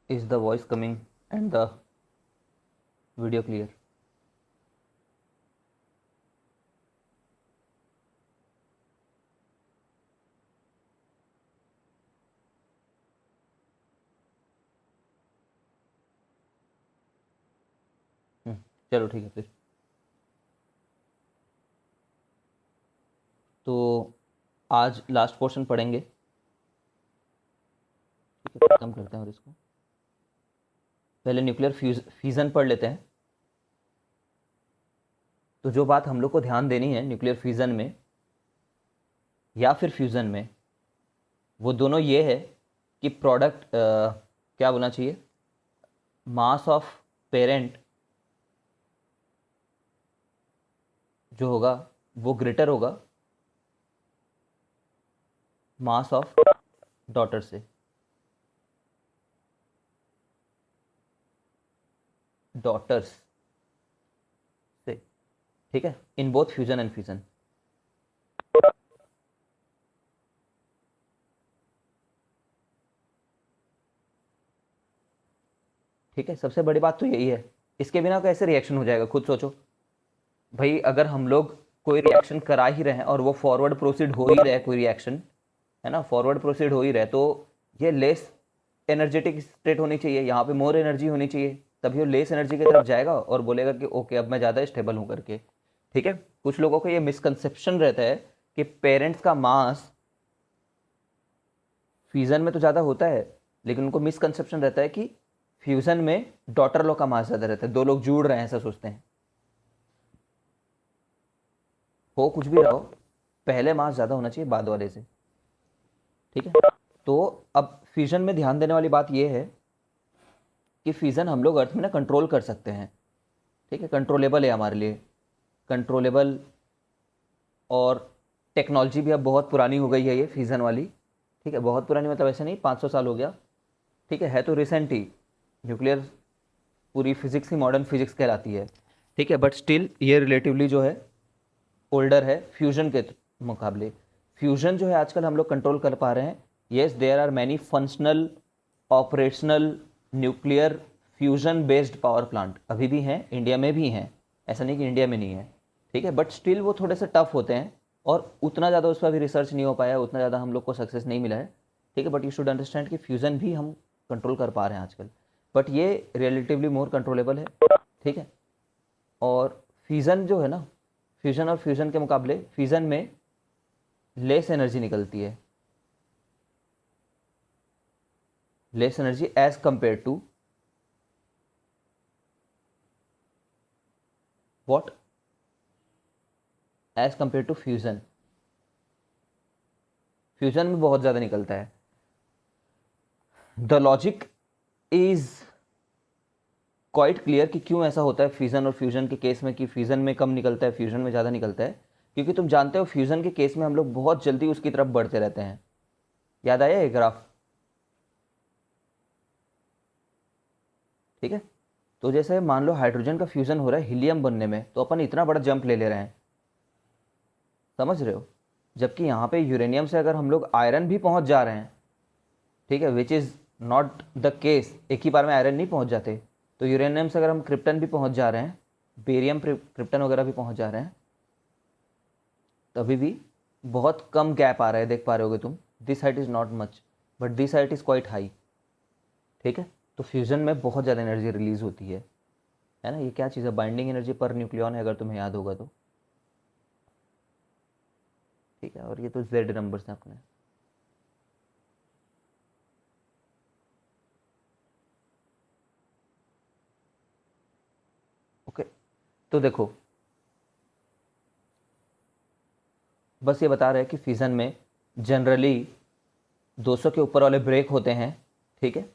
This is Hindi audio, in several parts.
Is the voice coming and the video clear? चलो ठीक है फिर। तो आज लास्ट पोर्शन पढ़ेंगे। ठीक है, खत्म करते हैं और इसको पहले न्यूक्लियर फ्यूज़न पढ़ लेते हैं। तो जो बात हम लोग को ध्यान देनी है न्यूक्लियर फ्यूज़न में या फिर फ्यूज़न में, वो दोनों ये है कि प्रोडक्ट क्या बोलना चाहिए, मास ऑफ पेरेंट जो होगा वो ग्रेटर होगा मास ऑफ डॉटर से। डॉटर्स से, ठीक है, in both fusion and fusion. ठीक है, सबसे बड़ी बात तो यही है। इसके बिना कैसे रिएक्शन हो जाएगा, खुद सोचो भाई। अगर हम लोग कोई रिएक्शन करा ही रहे हैं और वो फॉरवर्ड प्रोसीड हो ही रहा है, कोई रिएक्शन है ना, फॉरवर्ड प्रोसीड हो ही रहा है, तो ये लेस एनर्जेटिक स्टेट होनी चाहिए, यहाँ पे मोर एनर्जी होनी चाहिए, तभी वो लेस एनर्जी की तरफ जाएगा और बोलेगा कि ओके अब मैं ज़्यादा स्टेबल हूँ करके। ठीक है, कुछ लोगों को ये मिसकंसेप्शन रहता है कि पेरेंट्स का मास फ्यूज़न में तो ज़्यादा होता है, लेकिन उनको मिसकंसेप्शन रहता है कि फ्यूज़न में डॉटर लोग का मास ज़्यादा रहता है, दो लोग जुड़ रहे हैं ऐसा सोचते हैं। हो कुछ भी रहो, पहले मास ज़्यादा होना चाहिए बाद वाले से। ठीक है, तो अब फ्यूज़न में ध्यान देने वाली बात यह है कि फ्यूज़न हम लोग अर्थ में ना कंट्रोल कर सकते हैं। ठीक है, कंट्रोलेबल है हमारे लिए, कंट्रोलेबल। और टेक्नोलॉजी भी अब बहुत पुरानी हो गई है ये फ्यूज़न वाली। ठीक है, बहुत पुरानी मतलब ऐसे नहीं 500 साल हो गया। ठीक है तो रिसेंट ही न्यूक्लियर पूरी फिजिक्स ही मॉडर्न फिजिक्स कहलाती है। ठीक है, बट स्टिल ये रिलेटिवली जो है ओल्डर है फ्यूजन के मुकाबले। फ्यूजन जो है आजकल हम लोग कंट्रोल कर पा रहे हैं। Yes, there are many functional operational nuclear fusion based power plant अभी भी हैं, इंडिया में भी हैं, ऐसा नहीं कि इंडिया में नहीं है। ठीक है, बट स्टिल वो थोड़े से टफ होते हैं और उतना ज़्यादा उस पर भी रिसर्च नहीं हो पाया, उतना ज़्यादा हम लोग को सक्सेस नहीं मिला है। ठीक है, बट यू शुड अंडरस्टैंड कि फ्यूज़न भी हम कंट्रोल कर पा रहे हैं आजकल, बट ये रिलेटिवली मोर कंट्रोलेबल है। ठीक है, और फ्यूज़न जो है ना, फ्यूज़न और फ्यूज़न के मुकाबले फ्यूज़न में लेस एनर्जी निकलती है, less energy as compare to what, as compare to fusion. Fusion में बहुत ज़्यादा निकलता है। The logic is quite clear कि क्यों ऐसा होता है फ्यूज़न और फ्यूजन के केस में, कि फ्यूज़न में कम निकलता है फ्यूजन में ज़्यादा निकलता है। क्योंकि तुम जानते हो फ्यूज़न के केस में हम लोग बहुत जल्दी उसकी तरफ बढ़ते रहते हैं। याद आया ये ग्राफ? ठीक है, तो जैसे मान लो हाइड्रोजन का फ्यूज़न हो रहा है हीलियम बनने में, तो अपन इतना बड़ा जंप ले ले रहे हैं, समझ रहे हो? जबकि यहाँ पे यूरेनियम से अगर हम लोग आयरन भी पहुँच जा रहे हैं, ठीक है, which is not the case, एक ही बार में आयरन नहीं पहुँच जाते। तो यूरेनियम से अगर हम क्रिप्टन भी पहुँच जा रहे हैं, बेरियम क्रिप्टन वगैरह भी पहुँच जा रहे हैं, तभी भी बहुत कम गैप आ रहा है, देख पा रहे होगे तुम। This height is not much but this height is quite high. ठीक है, तो फ्यूज़न में बहुत ज़्यादा एनर्जी रिलीज होती है ना। ये क्या चीज़ है, बाइंडिंग एनर्जी पर न्यूक्लियन है, अगर तुम्हें याद होगा तो। ठीक है, और ये तो जेड नंबर्स हैं अपने। ओके, तो देखो बस ये बता रहे हैं कि फ्यूज़न में जनरली 200 के ऊपर वाले ब्रेक होते हैं। ठीक है,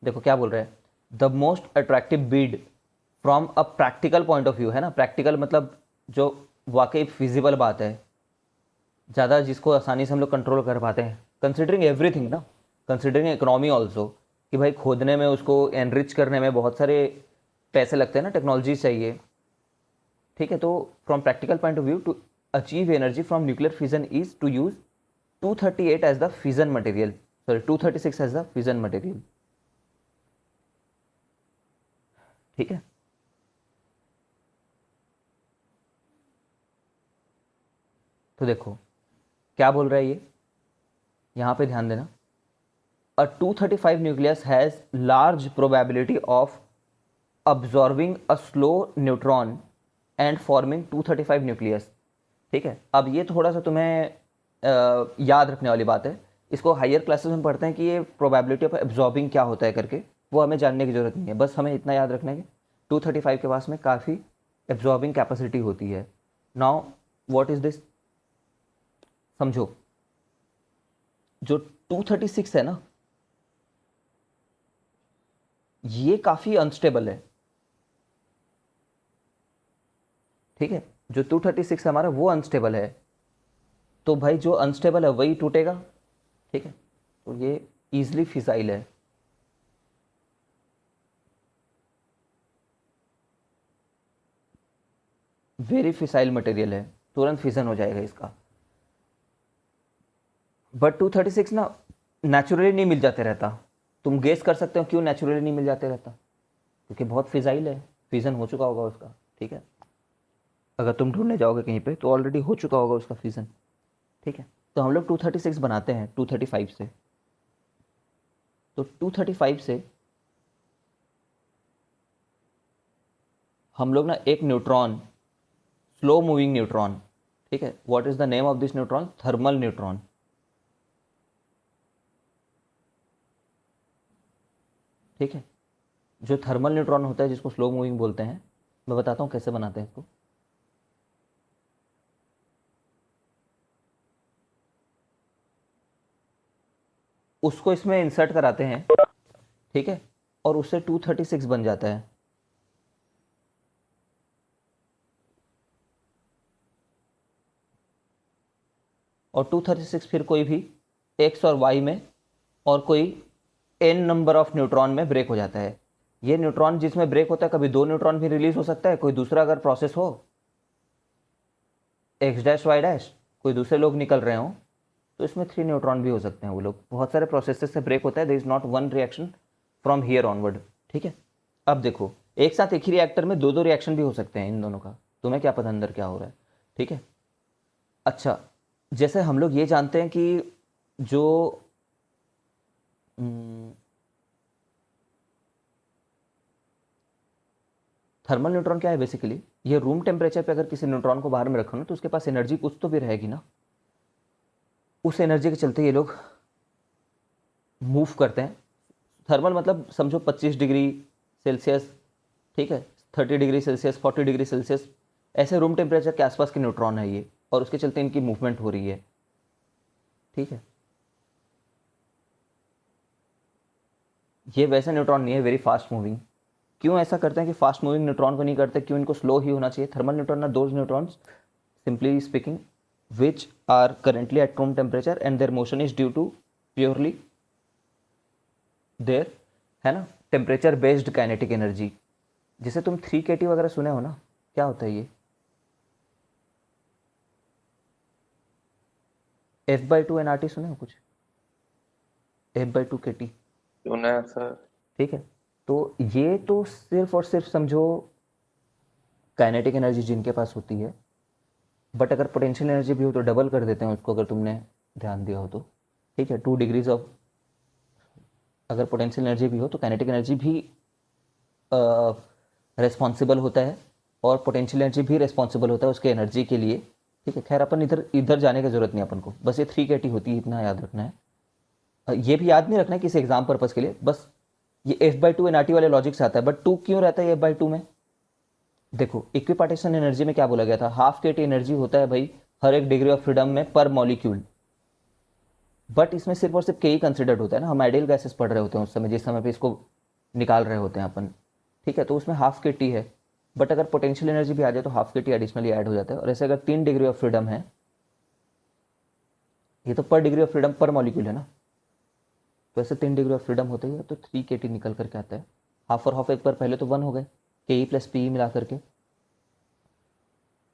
देखो क्या बोल रहे हैं, the most attractive Beed from a practical point of view, है ना। प्रैक्टिकल मतलब जो वाकई फिजिबल बात है, ज़्यादा जिसको आसानी से हम लोग कंट्रोल कर पाते हैं, कंसिडरिंग एवरीथिंग ना, कंसिडरिंग इकोनॉमी ऑल्सो, कि भाई खोदने में उसको एनरिच करने में बहुत सारे पैसे लगते हैं ना, टेक्नोलॉजी चाहिए। ठीक है, तो from practical point of view to achieve energy from nuclear fusion is to use 238 as the fusion material. Sorry 236 has the fission material. ठीक है, तो देखो क्या बोल रहा है ये, यहाँ पे ध्यान देना। A 235 nucleus has large probability of absorbing a slow neutron and forming 235 nucleus। ठीक है, अब ये थोड़ा सा तुम्हें याद रखने वाली बात है। इसको हायर क्लासेस में पढ़ते हैं कि ये प्रोबेबिलिटी ऑफ एब्जॉर्बिंग क्या होता है करके, वो हमें जानने की ज़रूरत नहीं है। बस हमें इतना याद रखना है कि 235 के पास में काफ़ी एब्जॉर्बिंग कैपेसिटी होती है। नाउ व्हाट इज दिस, समझो जो 236 है ना, ये काफ़ी अनस्टेबल है। ठीक है, जो 236 है हमारा वो अनस्टेबल है, तो भाई जो अनस्टेबल है वही टूटेगा। ठीक है, तो ये ईजिली फिसाइल है। वेरी फिसाइल मटेरियल है, तुरंत फिजन हो जाएगा इसका। बट 236 ना नेचुरली नहीं मिल जाते रहता। तुम गेस कर सकते हो क्यों नेचुरली नहीं मिल जाते रहता, क्योंकि बहुत फिजाइल है, फिजन हो चुका होगा उसका। ठीक है, अगर तुम ढूंढने जाओगे कहीं पे तो ऑलरेडी हो चुका होगा उसका फिजन। ठीक है, तो हम लोग 236 बनाते हैं 235 से। तो 235 से हम लोग ना एक न्यूट्रॉन, स्लो मूविंग न्यूट्रॉन, ठीक है, what is the name of this neutron, thermal neutron. ठीक है, जो थर्मल न्यूट्रॉन होता है जिसको स्लो मूविंग बोलते हैं, मैं बताता हूँ कैसे बनाते हैं इसको। उसको इसमें इंसर्ट कराते हैं। ठीक है, और उससे 236 बन जाता है। और 236 फिर कोई भी एक्स और वाई में और कोई एन नंबर ऑफ न्यूट्रॉन में ब्रेक हो जाता है। ये न्यूट्रॉन जिसमें ब्रेक होता है, कभी 2 न्यूट्रॉन भी रिलीज हो सकता है, कोई दूसरा अगर प्रोसेस हो, एक्स डैश वाई डैश, कोई दूसरे लोग निकल रहे हों, तो इसमें 3 न्यूट्रॉन भी हो सकते हैं। वो लोग बहुत सारे प्रोसेसेस से ब्रेक होता है, there is not one reaction from here onward. ठीक है, अब देखो एक साथ एक ही रिएक्टर में दो दो रिएक्शन भी हो सकते हैं इन दोनों का, तुम्हें क्या पता अंदर क्या हो रहा है। ठीक है, अच्छा, जैसे हम लोग ये जानते हैं कि जो थर्मल न्यूट्रॉन क्या है बेसिकली, ये रूम टेम्परेचर पे अगर किसी न्यूट्रॉन को बाहर में रखो ना, तो उसके पास एनर्जी कुछ तो भी रहेगी ना। उस एनर्जी के चलते ये लोग मूव करते हैं। थर्मल मतलब समझो 25 डिग्री सेल्सियस, ठीक है, 30 डिग्री सेल्सियस, 40 डिग्री सेल्सियस, ऐसे रूम टेम्परेचर के आसपास के न्यूट्रॉन है ये, और उसके चलते इनकी मूवमेंट हो रही है। ठीक है, ये वैसे न्यूट्रॉन नहीं है वेरी फास्ट मूविंग। क्यों ऐसा करते हैं कि फास्ट मूविंग न्यूट्रॉन को नहीं करते, क्यों इनको स्लो ही होना चाहिए। Thermal neutron are those neutrons simply speaking which are currently at room temperature and their motion is due to purely their, है ना, टेम्परेचर बेस्ड काइनेटिक एनर्जी। जिसे तुम 3 kT वगैरह सुने हो ना, क्या होता है ये, F/2 nRT सुने हो कुछ, F/2 kT। सुना है सर। ठीक है, तो ये तो सिर्फ और सिर्फ समझो काइनेटिक एनर्जी जिनके पास होती है। बट अगर पोटेंशियल एनर्जी भी हो तो डबल कर देते हैं उसको, अगर तुमने ध्यान दिया हो तो। ठीक है, 2 डिग्रीज ऑफ, अगर पोटेंशियल एनर्जी भी हो तो काइनेटिक एनर्जी भी रिस्पॉन्सिबल होता है, और पोटेंशियल एनर्जी भी रिस्पॉन्सिबल होता है उसके एनर्जी के लिए। ठीक है, खैर अपन इधर इधर जाने की जरूरत नहीं अपन को, बस ये 3 kT होती है, इतना याद रखना है। ये भी याद नहीं रखना है किसी एग्जाम पर्पज़ के लिए, बस ये F/2 nRT वाले लॉजिक से आता है। बट 2 क्यों रहता है F/2 में, देखो इक्विपार्टीशन एनर्जी में क्या बोला गया था, ½ kT एनर्जी होता है भाई हर एक डिग्री ऑफ फ्रीडम में पर मॉलिक्यूल। बट इसमें सिर्फ और सिर्फ के ही कंसिडर्ड होता है ना, हम आइडियल गैसेस पढ़ रहे होते हैं उस समय, जिस समय पे इसको निकाल रहे होते हैं अपन। ठीक है, तो उसमें ½ kT है। बट अगर पोटेंशियल एनर्जी भी आ जाए तो ½ kT एडिशनली ऐड हो जाता है। और ऐसे अगर 3 डिग्री ऑफ फ्रीडम है, ये तो पर डिग्री ऑफ फ्रीडम पर मॉलिक्यूल है ना, तो ऐसे 3 डिग्री ऑफ फ्रीडम होते ही है, तो 3 kT निकल करके आता है। हाफ और हाफ एक बार पहले तो 1 हो गए, के प्लस पी मिला करके।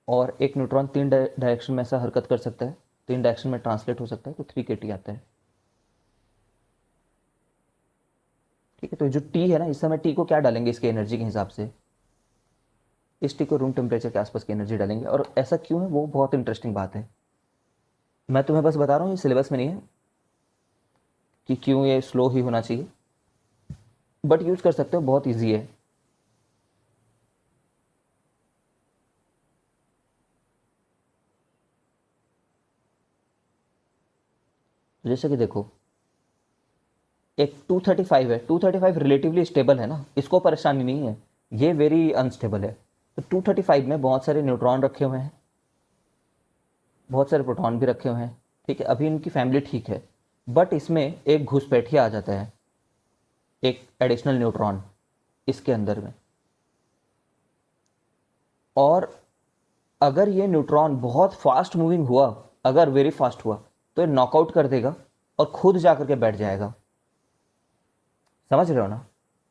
और एक न्यूट्रॉन 3 डायरेक्शन में ऐसा हरकत कर सकता है, 3 डायरेक्शन में ट्रांसलेट हो सकता है, तो 3 kT आता है। ठीक है, तो जो टी है ना, इस समय टी को क्या डालेंगे इसके एनर्जी के हिसाब से, इस टी को रूम टेम्परेचर के आसपास की एनर्जी डालेंगे। और ऐसा क्यों है वो बहुत इंटरेस्टिंग बात है, मैं तुम्हें बस बता रहा हूँ, ये सिलेबस में नहीं है कि क्यों ये स्लो ही होना चाहिए, बट यूज कर सकते हो, बहुत ईजी है। तो जैसे कि देखो, एक 235 है, 235 रिलेटिवली स्टेबल है ना, इसको परेशानी नहीं है, ये वेरी अनस्टेबल है। तो 235 में बहुत सारे न्यूट्रॉन रखे हुए हैं, बहुत सारे प्रोटॉन भी रखे हुए हैं, ठीक है, अभी इनकी फैमिली ठीक है, बट इसमें एक घुसपैठिया आ जाता है, एक एडिशनल न्यूट्रॉन इसके अंदर में। और अगर ये न्यूट्रॉन बहुत फास्ट मूविंग हुआ, अगर वेरी फास्ट हुआ, तो ये नॉकआउट कर देगा और खुद जा करके बैठ जाएगा। समझ रहे हो ना,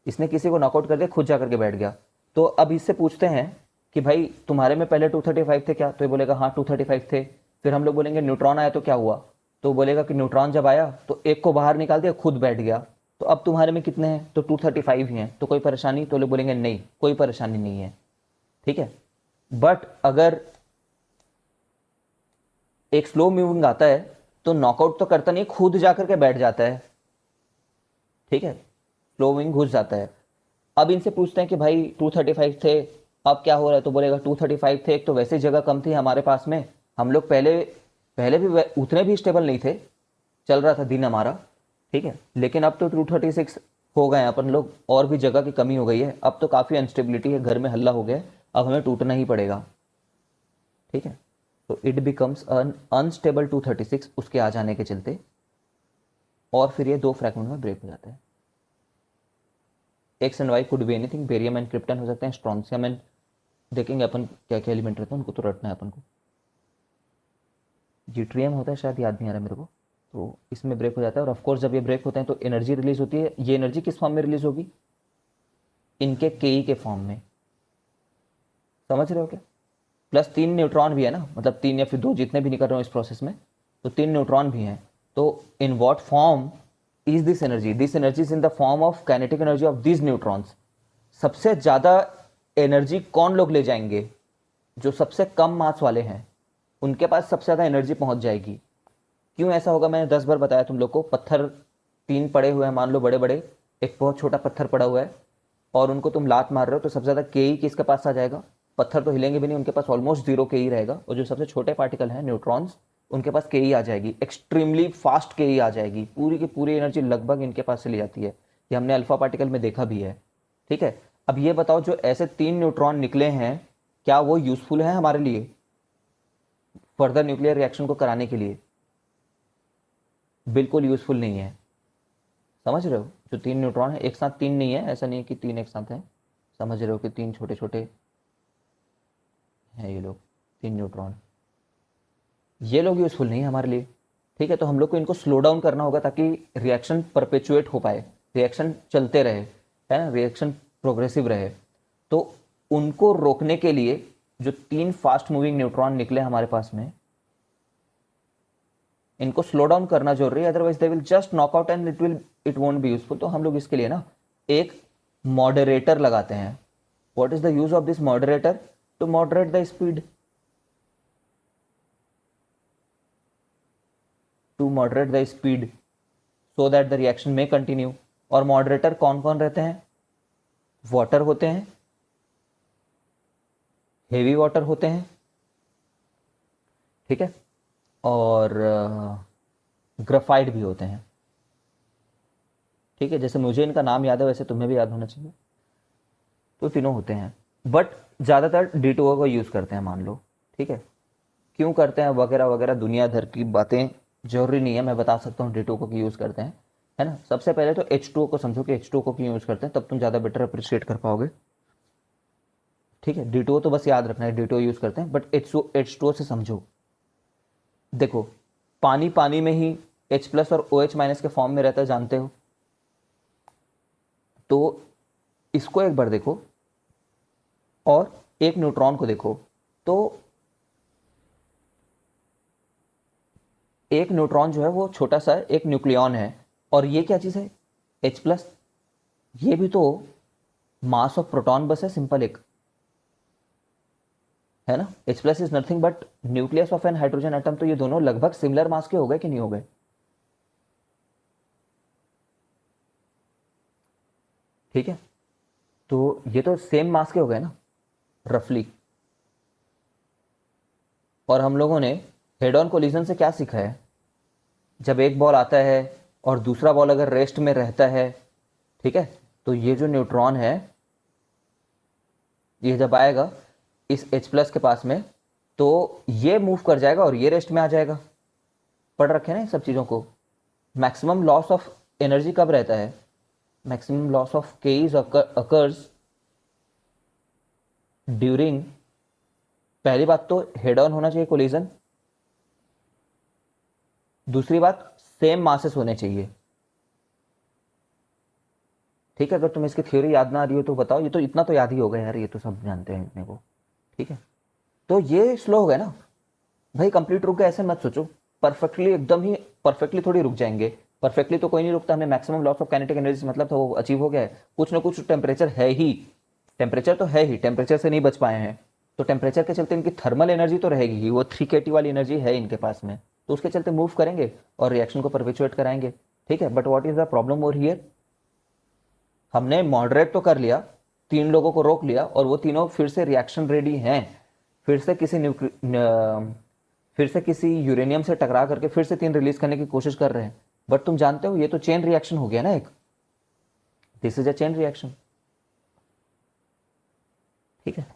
इसने किसी को नॉकआउट कर दिया, खुद जा करके बैठ गया। तो अब इससे पूछते हैं कि भाई तुम्हारे में पहले 235 थे क्या, तो ये बोलेगा हाँ 235 थे। फिर हम लोग बोलेंगे न्यूट्रॉन आया तो क्या हुआ, तो बोलेगा कि न्यूट्रॉन जब आया तो एक को बाहर निकाल दिया, खुद बैठ गया। तो अब तुम्हारे में कितने हैं, तो 235 ही हैं, तो कोई परेशानी, तो लोग बोलेंगे नहीं कोई परेशानी नहीं है, ठीक है। बट अगर एक स्लो मूविंग आता है तो नॉकआउट तो करता नहीं, खुद जाकर के बैठ जाता है, ठीक है, स्लो मूविंग घुस जाता है। अब इनसे पूछते हैं कि भाई 235 थे, अब क्या हो रहा है, तो बोलेगा 235 थे, एक तो वैसे जगह कम थी हमारे पास में, हम लोग पहले पहले भी उतने भी स्टेबल नहीं थे, चल रहा था दिन हमारा, ठीक है, लेकिन अब तो 236 हो गए हैं अपन लोग, और भी जगह की कमी हो गई है, अब तो काफ़ी अनस्टेबिलिटी है, घर में हल्ला हो गया है, अब हमें टूटना ही पड़ेगा, ठीक है। तो इट बिकम्स अन अनस्टेबल 236 उसके आ जाने के चलते, और फिर ये दो फ्रैगमेंट में ब्रेक हो जाता है। X and Y could be anything, barium and krypton हो सकते हैं, स्ट्रॉन्सियम एंड, देखेंगे अपन क्या क्या एलिमेंट रहते हैं, उनको तो रटना है अपन को। जीट्रियम होता है शायद, याद नहीं आ रहा मेरे को। तो इसमें ब्रेक हो जाता है, और ऑफकोर्स जब ये ब्रेक होते हैं तो एनर्जी रिलीज होती है, ये एनर्जी किस फॉर्म में रिलीज होगी, इनके केई के फॉर्म में, समझ रहे हो क्या। प्लस 3 न्यूट्रॉन भी है ना, मतलब 3 या फिर 2, जितने भी निकल रहे हो इस प्रोसेस में, तो 3 न्यूट्रॉन भी हैं। तो in what form is this energy, this energy is in the form of kinetic energy of these neutrons. सबसे ज़्यादा एनर्जी कौन लोग ले जाएंगे, जो सबसे कम मास वाले हैं उनके पास सबसे ज़्यादा एनर्जी पहुंच जाएगी। क्यों ऐसा होगा, मैंने 10 बार बताया तुम लोग को, पत्थर 3 पड़े हुए हैं मान लो बड़े बड़े, एक बहुत छोटा पत्थर पड़ा हुआ है, और उनको तुम लात मार रहे हो, तो सबसे ज़्यादा के ई किसके पास आ जाएगा, पत्थर तो हिलेंगे भी नहीं, उनके पास ऑलमोस्ट 0 के ई रहेगा, और जो सबसे छोटे पार्टिकल हैं न्यूट्रॉन्स, उनके पास के ई आ जाएगी, एक्सट्रीमली फास्ट के ई आ जाएगी, पूरी की पूरी एनर्जी लगभग इनके पास से ली जाती है। ये हमने अल्फा पार्टिकल में देखा भी है, ठीक है। अब ये बताओ, जो ऐसे 3 न्यूट्रॉन निकले हैं, क्या वो यूजफुल है हमारे लिए फर्दर न्यूक्लियर रिएक्शन को कराने के लिए, बिल्कुल यूजफुल नहीं है। समझ रहे हो, जो 3 न्यूट्रॉन है, एक साथ 3 नहीं है, ऐसा नहीं है कि 3 एक साथ हैं, समझ रहे हो कि 3 छोटे छोटे हैं ये लोग, 3 न्यूट्रॉन, ये लोग यूजफुल नहीं है हमारे लिए, ठीक है। तो हम लोग को इनको स्लो डाउन करना होगा ताकि रिएक्शन परपेचुएट हो पाए, रिएक्शन चलते रहे, है ना, रिएक्शन प्रोग्रेसिव रहे। तो उनको रोकने के लिए जो 3 फास्ट मूविंग न्यूट्रॉन निकले हमारे पास में, इनको स्लो डाउन करना जरूरी है, otherwise they will just knock out and it won't be useful. तो हम लोग इसके लिए ना एक मॉडरेटर लगाते हैं। What is the use of this moderator, to moderate the speed, to moderate the speed so that the reaction में कंटिन्यू। और मॉडरेटर कौन कौन रहते हैं, वाटर होते हैं, हेवी वाटर होते हैं, ठीक है, और ग्राफाइट भी होते हैं, ठीक है। जैसे मुझे इनका नाम याद है वैसे तुम्हें भी याद होना चाहिए। तो तीनों होते हैं, बट ज़्यादातर D2O को यूज़ करते हैं मान लो, ठीक है। क्यों करते हैं वगैरह वगैरह दुनिया भर की बातें, जरूरी नहीं है, मैं बता सकता हूँ D2O को क्यों यूज़ करते हैं, है ना। सबसे पहले तो H2O को समझो कि H2O को क्यों यूज़ करते हैं, तब तुम ज़्यादा बेटर अप्रिशिएट कर पाओगे, ठीक है। D2O तो बस याद रखना है, D2O यूज़ करते हैं, बट H2O से समझो। देखो, पानी पानी में ही H+ और OH- के फॉर्म में रहता है, जानते हो। तो इसको एक बार देखो, और एक न्यूट्रॉन को देखो, तो एक न्यूट्रॉन जो है वो छोटा सा एक न्यूक्लियॉन है, और ये क्या चीज़ है, H+, ये भी तो मास ऑफ प्रोटॉन बस है, सिंपल एक, है ना। H plus is nothing but nucleus of an hydrogen atom. तो ये दोनों लगभग सिमिलर मास के हो गए कि नहीं हो गए? ठीक है, तो ये तो सेम मास के हो गए ना, रफली। और हम लोगों ने हेड ऑन कोलिजन से क्या सीखा है? जब एक बॉल आता है और दूसरा बॉल अगर रेस्ट में रहता है, ठीक है, तो ये जो न्यूट्रॉन है, ये जब आएगा इस H प्लस के पास में, तो ये मूव कर जाएगा और ये रेस्ट में आ जाएगा। पढ़ रखे ना इन सब चीज़ों को। मैक्सिमम लॉस ऑफ एनर्जी कब रहता है? मैक्सिमम लॉस ऑफ के इज अकर्स ड्यूरिंग, पहली बात तो हेड ऑन होना चाहिए कोलिजन, दूसरी बात सेम मासेस होने चाहिए। ठीक है, अगर तुम्हें इसकी थ्योरी याद ना आ रही हो तो बताओ, ये तो इतना तो याद ही होगा यार, ये तो सब जानते हैं इतने को। ठीक है, तो ये स्लो हो गया ना भाई, कंप्लीट रुक गए ऐसे मत सोचो, परफेक्टली एकदम ही परफेक्टली थोड़ी रुक जाएंगे। परफेक्टली तो कोई नहीं रुकता, हमें maximum loss of kinetic energy मतलब तो वो अचीव हो गया है। कुछ ना कुछ टेम्परेचर है ही, टेम्परेचर तो है ही, टेम्परेचर से नहीं बच पाए हैं, तो टेम्परेचर के चलते इनकी थर्मल एनर्जी तो रहेगी ही, वो 3 kT वाली एनर्जी है इनके पास में, तो उसके चलते मूव करेंगे और रिएक्शन को परपेचुएट कराएंगे। ठीक है, but what is the problem over here? हमने मॉडरेट तो कर लिया, 3 लोगों को रोक लिया और वो तीनों फिर से रिएक्शन रेडी हैं, फिर से किसी फिर से किसी यूरेनियम से टकरा करके फिर से 3 रिलीज करने की कोशिश कर रहे हैं। बट तुम जानते हो ये तो चेन रिएक्शन हो गया ना एक, this is a chain reaction. ठीक है,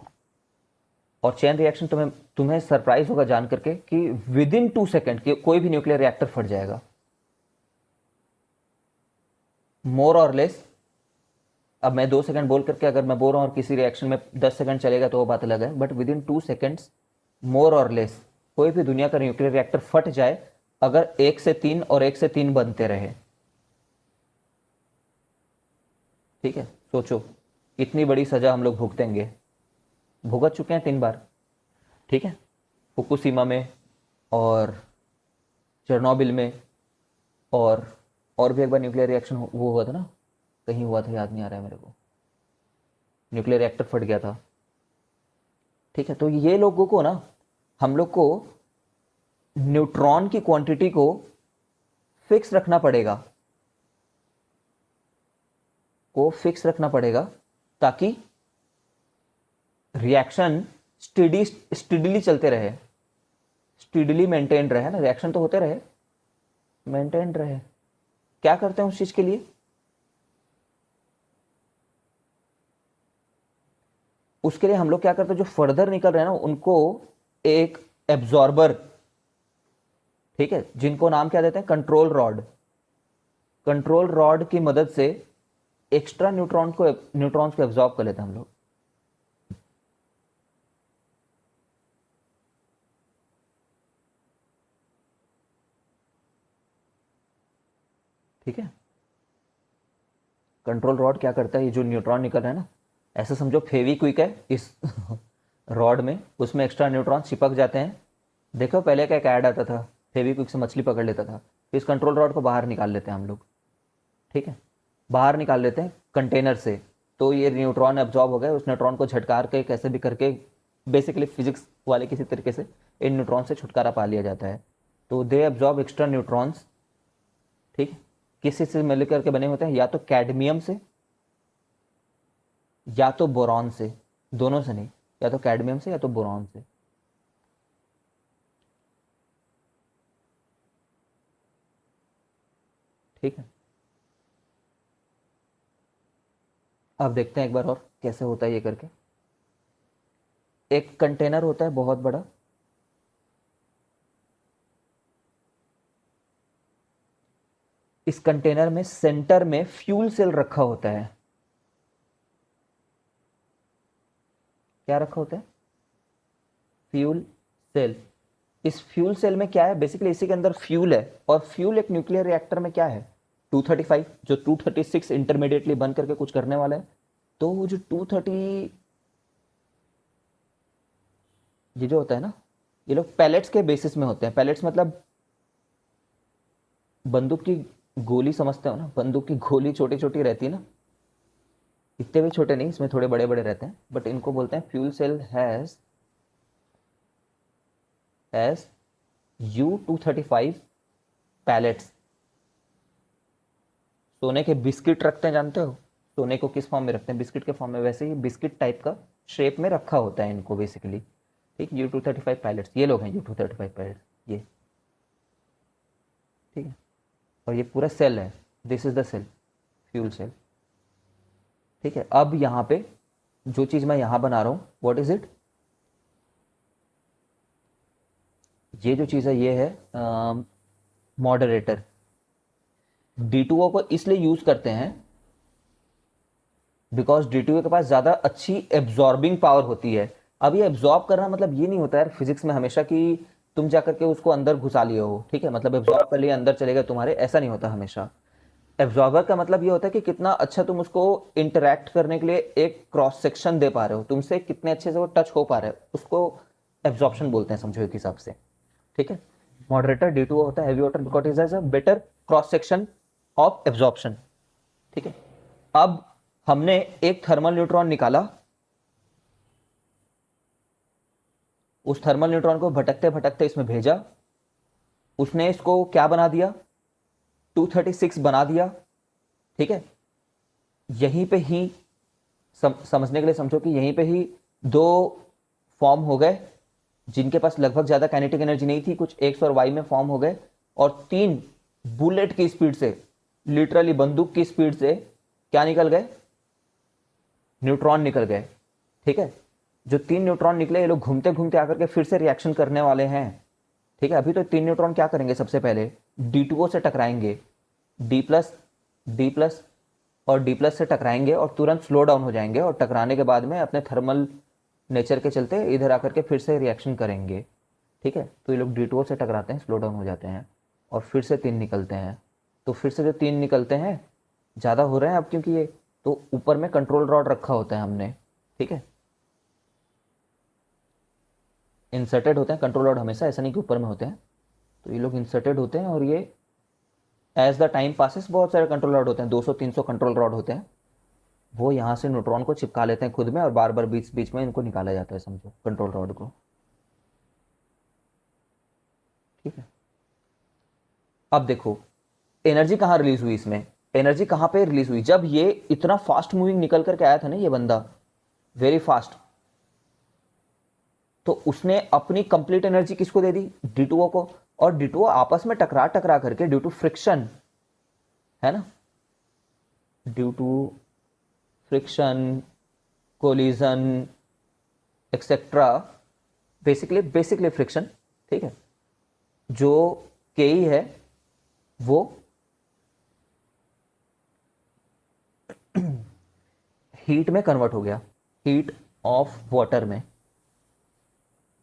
और चेन रिएक्शन तुम्हें तुम्हें सरप्राइज होगा जान करके कि विद इन 2 सेकेंड कोई भी न्यूक्लियर रिएक्टर फट जाएगा, मोर और लेस। अब मैं 2 सेकंड बोल करके अगर मैं बोल रहा हूँ और किसी रिएक्शन में 10 सेकंड चलेगा तो वो बात अलग है, बट विद इन 2 सेकेंड्स, मोर और लेस, कोई भी दुनिया का न्यूक्लियर रिएक्टर फट जाए अगर 1 से 3 और 1 से 3 बनते रहे। ठीक है, सोचो इतनी बड़ी सजा हम लोग भुगतेंगे, भुगत चुके हैं 3 बार। ठीक है, फुकुशिमा में और चेरनोबिल में, और भी एक बार न्यूक्लियर रिएक्शन वो हुआ था ना, कहीं हुआ था, याद नहीं आ रहा है मेरे को, न्यूक्लियर रिएक्टर फट गया था। ठीक है, तो ये लोगों को ना, हम लोग को न्यूट्रॉन की क्वांटिटी को फिक्स रखना पड़ेगा, ताकि रिएक्शन स्टीडीली चलते रहे, स्टीडीली मेंटेन रहे ना, रिएक्शन तो होते रहे, मेंटेन रहे। क्या करते हैं उस चीज के लिए? उसके लिए हम लोग क्या करते हैं, जो फर्दर निकल रहे हैं ना उनको एक एब्जॉर्बर, ठीक है, जिनको नाम क्या देते हैं, कंट्रोल रॉड, कंट्रोल रॉड की मदद से एक्स्ट्रा न्यूट्रॉन्स को एब्जॉर्ब कर लेते हैं हम लोग। ठीक है, कंट्रोल रॉड क्या करता है, ये जो न्यूट्रॉन निकल रहा है ना, ऐसा समझो फेविक्विक है इस रॉड में, उसमें एक्स्ट्रा न्यूट्रॉन चिपक जाते हैं। देखो पहले क्या एक ऐड आता था, फेविक्विक से मछली पकड़ लेता था, तो इस कंट्रोल रॉड को बाहर निकाल लेते हैं हम लोग। ठीक है, बाहर निकाल लेते हैं कंटेनर से, तो ये न्यूट्रॉन एब्जॉर्ब हो गए, उस न्यूट्रॉन को झटकार के कैसे भी करके, बेसिकली फिजिक्स वाले किसी तरीके से इन न्यूट्रॉन से छुटकारा पा लिया जाता है। तो दे एब्जॉर्ब एक्स्ट्रा न्यूट्रॉन्स। ठीक है, किसी से मिल करके बने होते हैं, या तो कैडमियम से या तो बोरॉन से, दोनों से नहीं, या तो कैडमियम से या तो बोरॉन से। ठीक है, अब देखते हैं एक बार और कैसे होता है ये करके। एक कंटेनर होता है बहुत बड़ा, इस कंटेनर में सेंटर में फ्यूल सेल रखा होता है। क्या रखा होता है? Fuel cell. इस फ्यूल सेल में क्या है, बेसिकली इसी के अंदर फ्यूल है, और फ्यूल एक न्यूक्लियर रिएक्टर में क्या है, 235, जो 236 इंटरमीडिएटली बन करके कुछ करने वाला है। तो वो जो 230, ये जो होता है ना, ये लोग पैलेट्स के बेसिस में होते हैं। पैलेट्स मतलब बंदूक की गोली समझते हो ना, बंदूक की गोली छोटी छोटी रहती है ना, इतने भी छोटे नहीं, इसमें थोड़े बड़े बड़े रहते हैं, बट इनको बोलते हैं fuel cell has U-235 pallets. सोने के बिस्किट रखते हैं, जानते हो सोने को किस फॉर्म में रखते हैं? बिस्किट के फॉर्म में, वैसे ही बिस्किट टाइप का शेप में रखा होता है इनको बेसिकली। ठीक, U-235 पायलट्स ये लोग हैं, U-235 पायलट्स ये। ठीक है, और ये पूरा सेल है, this is the cell, fuel cell. ठीक है, अब यहाँ पे जो चीज़ मैं यहाँ बना रहा हूँ, व्हाट इज इट? ये जो चीज़ है ये है मॉडरेटर। D2O को इसलिए यूज़ करते हैं बिकॉज D2O के पास ज़्यादा अच्छी एब्जॉर्बिंग पावर होती है। अब ये एब्जॉर्ब करना मतलब ये नहीं होता यार फिजिक्स में हमेशा कि तुम जाकर के उसको अंदर घुसा लिए हो, ठीक है, मतलब एब्जॉर्ब कर लिया अंदर चलेगा तुम्हारे, ऐसा नहीं होता हमेशा। एब्जॉर्बर का मतलब ये होता है कि कितना अच्छा तुम उसको इंटरैक्ट करने के लिए एक क्रॉस सेक्शन दे पा रहे हो, तुमसे कितने अच्छे से वो टच हो पा रहा है, उसको एब्जॉर्प्शन बोलते हैं, समझो एक हिसाब से। ठीक है, मॉडरेटर D2O होता है heavy water because it has a better cross section of absorption. ठीक है, अब हमने एक थर्मल न्यूट्रॉन निकाला, उस थर्मल न्यूट्रॉन को भटकते भटकते इसमें भेजा, उसने इसको क्या बना दिया? 236 बना दिया। ठीक है, यहीं पे ही समझने के लिए समझो कि यहीं पे ही दो फॉर्म हो गए जिनके पास लगभग ज्यादा काइनेटिक एनर्जी नहीं थी, कुछ एक्स और वाई में फॉर्म हो गए, और तीन बुलेट की स्पीड से, लिटरली बंदूक की स्पीड से क्या निकल गए? न्यूट्रॉन निकल गए। ठीक है, जो तीन न्यूट्रॉन निकले ये लोग घूमते घूमते आकर के फिर से रिएक्शन करने वाले हैं। ठीक है, अभी तो तीन न्यूट्रॉन क्या करेंगे? सबसे पहले D2O से टकराएंगे, D प्लस और D प्लस से टकराएंगे और तुरंत स्लो डाउन हो जाएंगे, और टकराने के बाद में अपने थर्मल नेचर के चलते इधर आकर के फिर से रिएक्शन करेंगे। ठीक है, तो ये लोग D2O से टकराते हैं, स्लो डाउन हो जाते हैं, और फिर से तीन निकलते हैं। तो फिर से जो तीन निकलते हैं ज़्यादा हो रहे हैं अब, क्योंकि ये तो ऊपर में कंट्रोल रॉड रखा होता है हमने। ठीक है, इंसर्टेड होते हैं कंट्रोल रॉड हमेशा, ऐसा नहीं कि ऊपर में होते हैं, तो ये लोग इंसर्टेड होते हैं, और ये एज द टाइम पासिस बहुत सारे कंट्रोल रॉड होते हैं, 200-300 कंट्रोल रॉड होते हैं, वो यहाँ से न्यूट्रॉन को चिपका लेते हैं खुद में, और बार बार बीच बीच में इनको निकाला जाता है, समझो कंट्रोल रॉड को। ठीक है, अब देखो एनर्जी कहाँ रिलीज हुई इसमें? एनर्जी कहाँ पे रिलीज हुई? जब ये इतना फास्ट मूविंग निकल करके आया था ना ये बंदा, वेरी फास्ट, तो उसने अपनी कंप्लीट एनर्जी किसको दे दी? D2O को। और D2O आपस में टकरा टकरा करके ड्यू टू फ्रिक्शन, है ना, due to friction, collision et cetera, basically friction. ठीक है, जो Ke है वो हीट में कन्वर्ट हो गया, हीट ऑफ वाटर में।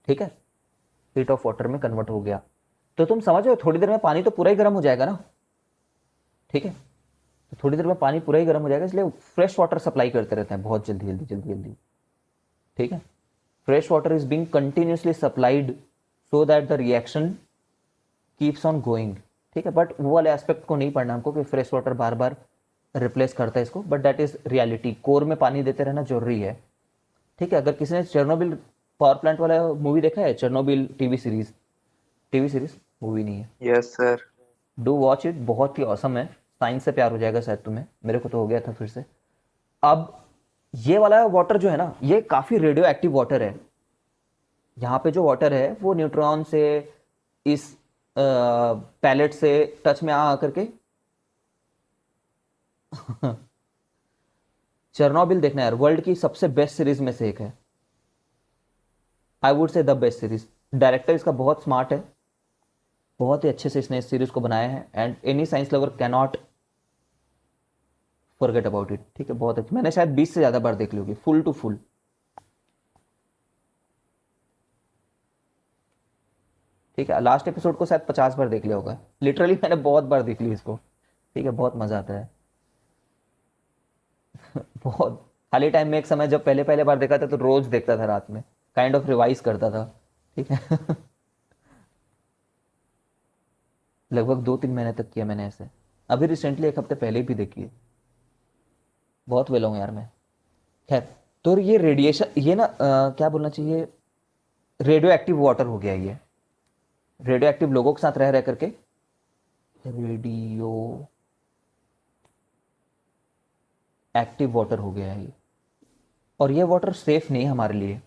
ठीक है, हीट ऑफ वाटर में कन्वर्ट हो गया, तो तुम समझ रहे हो थोड़ी देर में पानी तो पूरा ही गर्म हो जाएगा ना। ठीक है, तो थोड़ी देर में पानी पूरा ही गर्म हो जाएगा, इसलिए फ्रेश वाटर सप्लाई करते रहते हैं बहुत जल्दी जल्दी जल्दी जल्दी। ठीक है, fresh water is being continuously supplied so that the reaction keeps on going. ठीक है, बट वो वाले एस्पेक्ट को नहीं पढ़ना हमको कि फ्रेश वाटर बार बार रिप्लेस करता है इसको, but that is reality, core में पानी देते रहना जरूरी है। ठीक है, अगर किसी ने चेरनोबिल पावर प्लांट वाला मूवी देखा है, चेरनोबिल टीवी सीरीज मूवी नहीं है, yes sir. Do watch it, बहुत ही औसम है, साइंस से प्यार हो जाएगा शायद तुम्हें, मेरे को तो हो गया था फिर से। अब ये वाला वाटर जो है ना, ये काफ़ी रेडियो एक्टिव वाटर है। यहाँ पे जो वाटर है वो न्यूट्रॉन से, इस पैलेट से टच में आ करके चेरनोबिल देखना यार, वर्ल्ड की सबसे बेस्ट सीरीज में से एक है, I would say the best series. Director इसका बहुत स्मार्ट है, बहुत ही अच्छे से इसने इस सीरीज को बनाया है, and any science lover can not forget about it. ठीक है, बहुत अच्छा, मैंने शायद 20 से ज़्यादा बार देख ली होगी, फुल टू फुल। ठीक है, लास्ट एपिसोड को शायद 50 बार देख लिया होगा, लिटरली मैंने बहुत बार देख ली इसको। ठीक है, बहुत मज़ा आता है। बहुत, खाली टाइम में एक समय जब पहले पहले बार देखा था तो रोज देखता था रात में, काइंड ऑफ रिवाइज करता था। ठीक है लगभग 2-3 महीने तक किया मैंने ऐसे, अभी रिसेंटली एक हफ्ते पहले भी देखी है। बहुत वेला हूँ यार मैं। खैर, तो ये रेडिएशन, ये ना क्या बोलना चाहिए, रेडियो एक्टिव वाटर हो गया ये, रेडियो एक्टिव लोगों के साथ रह रह करके रेडियो एक्टिव वाटर हो गया है ये, और ये वाटर सेफ नहीं है हमारे लिए,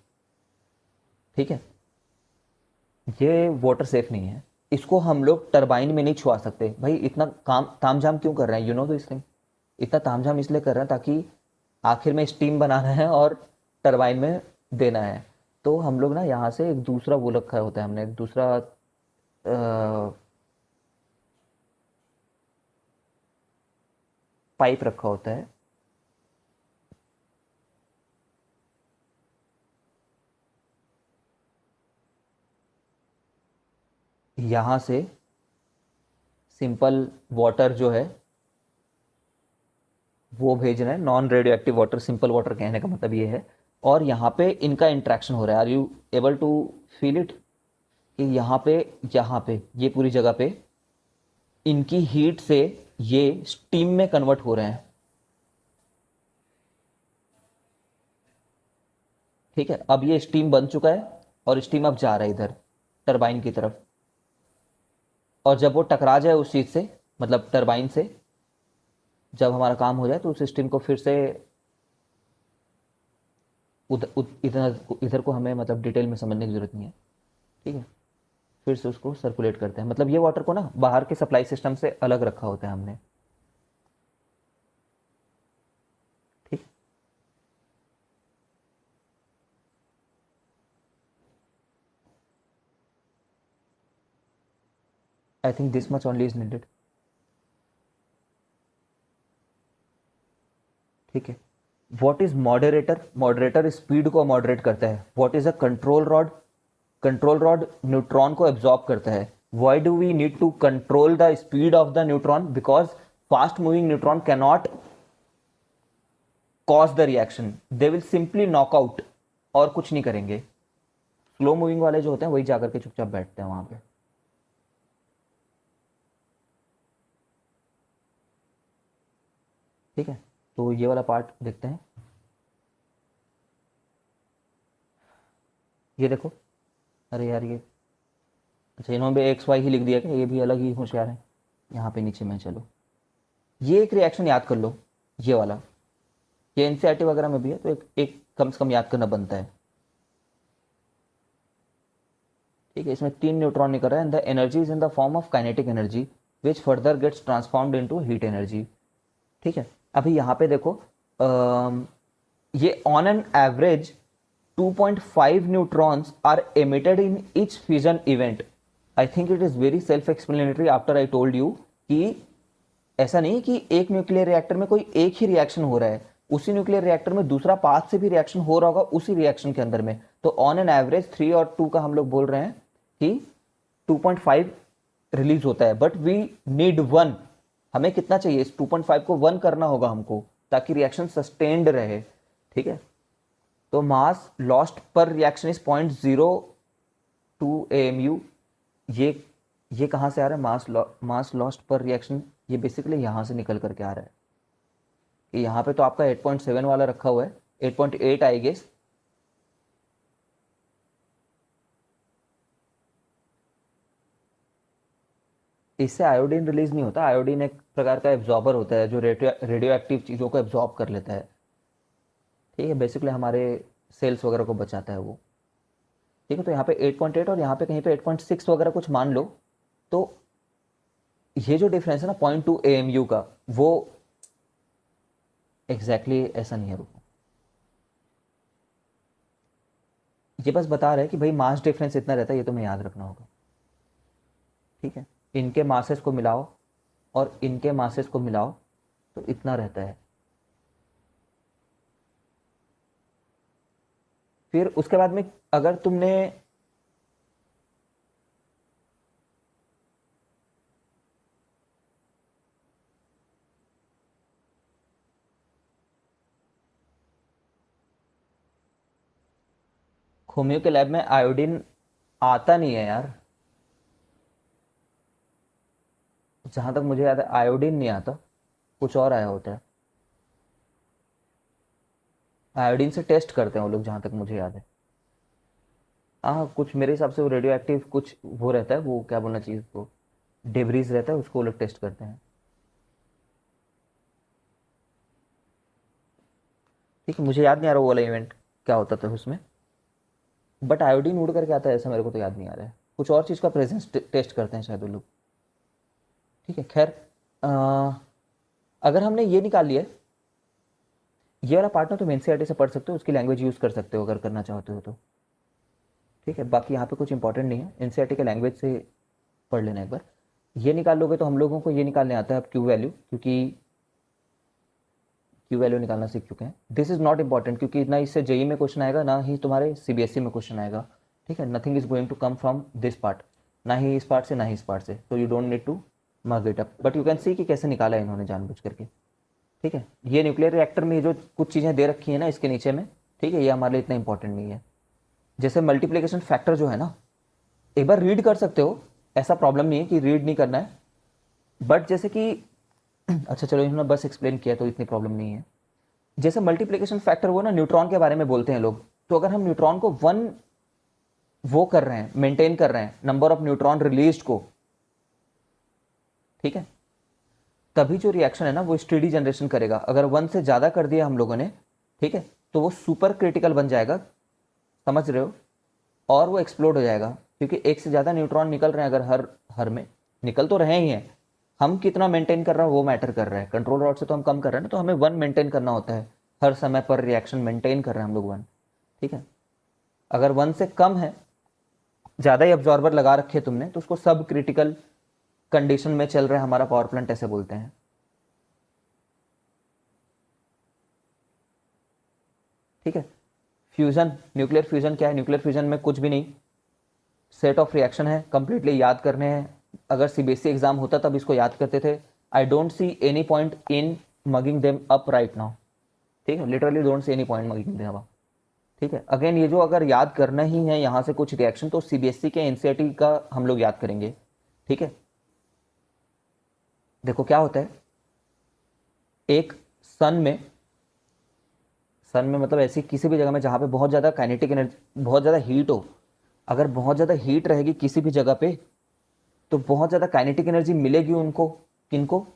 ठीक है, ये वाटर सेफ नहीं है, इसको हम लोग टरबाइन में नहीं छुआ सकते। भाई इतना काम तामझाम क्यों कर रहे हैं, यू नो दिस थिंग, इतना तामझाम इसलिए कर रहे हैं ताकि आखिर में स्टीम बनाना है और टरबाइन में देना है। तो हम लोग ना यहाँ से एक दूसरा वो रखा होता है, हमने एक दूसरा पाइप रखा होता है, यहाँ से सिंपल वाटर जो है वो भेज रहे हैं, non radio active water, simple water कहने का मतलब ये है, और यहाँ पे इनका इंट्रैक्शन हो रहा है। Are you able to feel it, कि यहाँ पे ये पूरी जगह पे इनकी हीट से ये स्टीम में कन्वर्ट हो रहे हैं, ठीक है। अब ये स्टीम बन चुका है और स्टीम अब जा रहा है इधर टरबाइन की तरफ, और जब वो टकरा जाए उस चीज़ से, मतलब टरबाइन से, जब हमारा काम हो जाए तो उस स्टीम को फिर से इधर इधर को हमें मतलब डिटेल में समझने की ज़रूरत नहीं है, ठीक है। फिर से उसको सर्कुलेट करते हैं, मतलब ये वाटर को ना बाहर के सप्लाई सिस्टम से अलग रखा होता है हमने, ठीक। I think this much only is needed, ठीक है। What is moderator, moderator speed को मॉडरेट करता है। What is a control rod, control rod neutron को एब्जॉर्ब करता है। Why do we need to control the speed of the neutron, because fast moving neutron cannot cause the reaction, they will simply knock out, और कुछ नहीं करेंगे। स्लो मूविंग वाले जो होते हैं वही जाकर के चुपचाप बैठते हैं वहां पे, ठीक है। तो ये वाला पार्ट देखते हैं, ये देखो, अरे यार ये, अच्छा इन्होंने एक्स वाई ही लिख दिया क्या, ये भी अलग ही होशियार है। यहाँ पे नीचे में चलो, ये एक रिएक्शन याद कर लो, ये वाला, ये एनसीईआरटी वगैरह में भी है, तो एक कम से कम याद करना बनता है, ठीक है। इसमें 3 न्यूट्रॉन निकल रहा है, and the energy is in the form of kinetic energy which further gets transformed into heat energy, ठीक है। अभी यहाँ पे देखो, ये on an average 2.5 neutrons are emitted in each fusion event. I think it is very self explanatory after I told you कि ऐसा नहीं कि एक न्यूक्लियर रिएक्टर में कोई एक ही रिएक्शन हो रहा है, उसी न्यूक्लियर रिएक्टर में दूसरा पाथ से भी रिएक्शन हो रहा होगा उसी रिएक्शन के अंदर में। तो ऑन एन एवरेज 3 और 2 का हम लोग बोल रहे हैं कि 2.5 रिलीज होता है, बट वी नीड 1। हमें कितना चाहिए, इस 2.5 को 1 करना होगा हमको, ताकि रिएक्शन सस्टेन्ड रहे, ठीक है। तो मास लॉस्ट पर रिएक्शन इज 0.02 AMU। ये कहाँ से आ रहा है, मास लॉस्ट पर रिएक्शन, ये बेसिकली यहाँ से निकल करके आ रहा है, कि यहाँ पे तो आपका 8.7 वाला रखा हुआ है, 8.8 आई गेस, इससे आयोडीन रिलीज नहीं होता। आयोडीन एक प्रकार का एब्जॉर्बर होता है जो रेडियो एक्टिव चीज़ों को एब्जॉर्ब कर लेता है, ठीक है, बेसिकली हमारे सेल्स वगैरह को बचाता है वो, ठीक है। तो यहाँ पे 8.8 और यहाँ पे कहीं पे 8.6 वगैरह कुछ मान लो, तो ये जो डिफरेंस है ना 0.2 AMU का, वो एग्जैक्टली ऐसा नहीं है, रुको, ये बस बता रहे हैं कि भाई मास डिफरेंस इतना रहता है, ये तुम्हें याद रखना होगा, ठीक है। इनके मासेस को मिलाओ और इनके मासेस को मिलाओ तो इतना रहता है। फिर उसके बाद में अगर तुमने होम्यो के लैब में आयोडीन आता नहीं है यार, जहां तक मुझे याद है आयोडीन नहीं आता, कुछ और आया होता है। आयोडीन से टेस्ट करते हैं वो लोग, जहाँ तक मुझे याद है। हाँ, कुछ मेरे हिसाब से वो रेडियो एक्टिव कुछ वो रहता है, वो क्या बोलना चाहिए उसको, डेब्रीज रहता है, उसको वो लोग टेस्ट करते हैं। ठीक है, मुझे याद नहीं आ रहा वो वाला इवेंट क्या होता था उसमें, बट आयोडीन उड़ करके आता है ऐसा मेरे को तो याद नहीं आ रहा है। कुछ और चीज़ का प्रेजेंस टेस्ट करते हैं शायद वो लोग। ठीक है, खैर। अ, अगर हमने ये निकाल लिया, ये वाला पार्ट ना तुम एनसीईआरटी से पढ़ सकते हो, उसकी लैंग्वेज यूज़ कर सकते हो अगर करना चाहते हो तो। ठीक है, बाकी यहाँ पे कुछ इंपॉर्टेंट नहीं है, एनसीईआरटी के लैंग्वेज से पढ़ लेना एक बार। ये निकाल लोगे तो हम लोगों को ये निकालने आता है अब क्यू वैल्यू, क्योंकि क्यू वैल्यू निकालना सीख चुके हैं। दिस इज नॉट इंपॉर्टेंट, क्योंकि ना इससे जेई में क्वेश्चन आएगा, ना ही तुम्हारे सीबीएसई में क्वेश्चन आएगा। ठीक है, nothing is going to come from this part, ना ही इस पार्ट से ना ही इस पार्ट से, तो you don't need to mark it up, but you can see कि कैसे निकाला है इन्होंने जानबूझ करके। ठीक है, ये न्यूक्लियर रिएक्टर में ये जो कुछ चीज़ें दे रखी है ना इसके नीचे में, ठीक है, ये हमारे लिए इतना इंपॉर्टेंट नहीं है। जैसे मल्टीप्लिकेशन फैक्टर जो है ना, एक बार रीड कर सकते हो, ऐसा प्रॉब्लम नहीं है कि रीड नहीं करना है, बट जैसे कि अच्छा चलो इन्होंने बस एक्सप्लेन किया तो इतनी प्रॉब्लम नहीं है। जैसे मल्टीप्लिकेशन फैक्टर वो ना न्यूट्रॉन के बारे में बोलते हैं लोग, तो अगर हम न्यूट्रॉन को वन वो कर रहे हैं, मेंटेन कर रहे हैं नंबर ऑफ न्यूट्रॉन रिलीज को, ठीक है, तभी जो रिएक्शन है ना वो स्टेडी जनरेशन करेगा। अगर वन से ज़्यादा कर दिया हम लोगों ने, ठीक है, तो वो सुपर क्रिटिकल बन जाएगा, समझ रहे हो, और वो एक्सप्लोड हो जाएगा, क्योंकि एक से ज़्यादा न्यूट्रॉन निकल रहे हैं अगर हर हर में, निकल तो रहे ही हैं, हम कितना मेंटेन कर रहे हैं वो मैटर कर रहा है। कंट्रोल रॉड से तो हम कम कर रहे हैं ना, तो हमें वन मेंटेन करना होता है, हर समय पर रिएक्शन मेंटेन कर रहे हैं हम लोग वन। ठीक है, अगर वन से कम है, ज़्यादा ही ऑब्जॉर्बर लगा रखे तुमने, तो उसको सब क्रिटिकल कंडीशन में चल रहा है हमारा पावर प्लांट, ऐसे बोलते हैं। ठीक है, फ्यूजन, न्यूक्लियर फ्यूजन क्या है? न्यूक्लियर फ्यूजन में कुछ भी नहीं, सेट ऑफ रिएक्शन है, कंप्लीटली याद करने हैं। अगर सीबीएसई एग्जाम होता तब इसको याद करते थे। I don't see any point in mugging them up right now. ठीक है, literally don't see any point mugging them up. ठीक है, अगेन ये जो अगर याद करना ही है यहाँ से कुछ रिएक्शन, तो सीबीएसई के एनसीईआरटी का हम लोग याद करेंगे। ठीक है, देखो क्या होता है, एक सन में, सन में मतलब ऐसी किसी भी जगह में जहाँ पे बहुत ज़्यादा काइनेटिक एनर्जी, बहुत ज़्यादा हीट हो, अगर बहुत ज़्यादा हीट रहेगी किसी भी जगह पे, तो बहुत ज़्यादा काइनेटिक एनर्जी मिलेगी उनको, किनको,